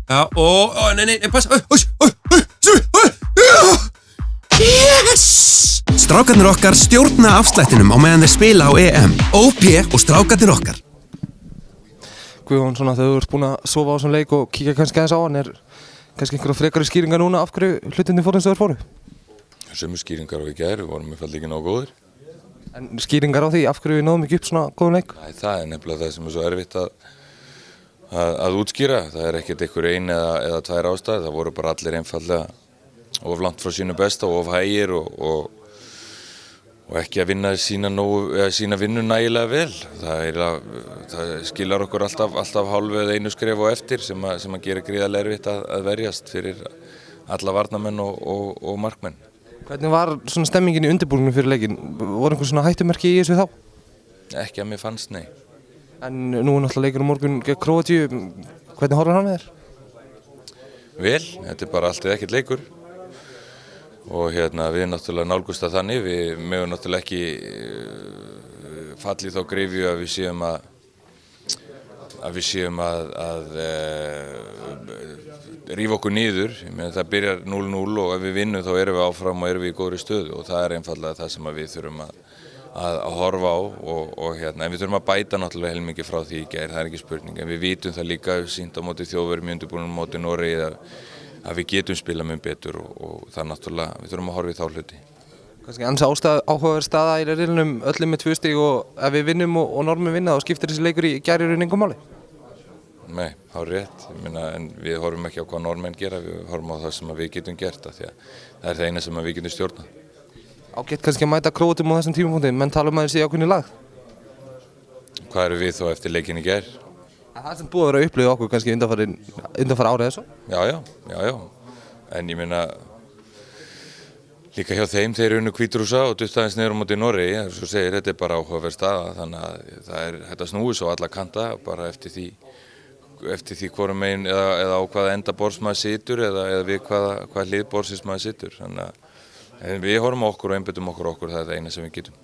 Já, nei, passa. Yes! Strákarnir okkar stjórna afslættinum á meðan þeir spila á EM. OP og strákarnir okkar. Guðjón, svona þegar þú ert búinn að sofa á þessum leik og kíkja kannski aðeins á hann, kannski einhverja frekari skýringar núna af hverju hlutirnir fóru eins og þeir fóru? Sömu skýringar á í gær, við vorum einfaldlega ekki nógu góðir. En skýringar á því, af hverju við náðum ekki upp svona góðan leik? Nei, það nefnilega það sem svo erfitt að útskýra. Það ekkert einhver ein eða tvær ástæður. Það voru bara allir einfaldlega of langt frá sínu besta og of hægir og ekki að vinna sína vinnu nægilega vel. Það skilar okkur alltaf hálfu eða einu skref á eftir sem að gera gríðarlega erfitt að verjast fyrir alla varnarmenn og markmenn. Hvernig var svona stemmingin í undirbúningnum fyrir leikinn? Voru einhver svona hættumerki í þessu þá? Ekki að mér fannst, nei. En nú náttúrulega leikur á morgun gegn Króatíu. Hvernig horfir hann með þér? Vel, þetta bara allt eða ekkert leikur. Og við náttúrulega nálgumst það þannig. Við megum náttúrulega ekki falla í þá gryfju að við séum að rífa okkur niður. Það byrjar 0-0 og ef við vinnum þá erum við áfram og erum við í góðri stöðu og það einfaldlega það sem við þurfum að horfa á en við þurfum að bæta náttúrulega heilmikið frá því í gær, það ekki spurning, en við vitum það líka sýnt á móti Þjóðverjum í undirbúningnum á móti Noregi að við getum spilað mun betur og það náttúrulega, við þurfum að horfa í þá hluti. Kannski ansi áhugaverð staða í riðlinum, öllum með 2 stig og ef við vinnum og Norðmenn vinna þá skiptir þessi leikur í gær í raun engum máli? Nei, hárrétt, en við horfum ekki á hvað Norðmenn gera, við horfum á það sem við getum gert af því að það það eina sem við getum stjórnað. Ágætt kannski að mæta Króatíum á þessum tímapunkti, menn tala að þeir séu ákveðni lag. Hvað eru við þá eftir leikinn í gær? Það sem búið að vera að upplifa okkur kannski undanfara árið þessu? Já, en ég meina líka hjá þeim, þeir unnu Hvítrússa og dutta aðeins niður á móti Noregi, svo segir þetta bara áhugaverð staða, þannig að þetta snúið svo alla kanta bara eftir því hvorum megin eða á hvaða enda borðs maður situr eða við hvaða hlið borðsins maður situr, þannig að við horfum á okkur og einbeitum okkur, það er það eina sem við getum.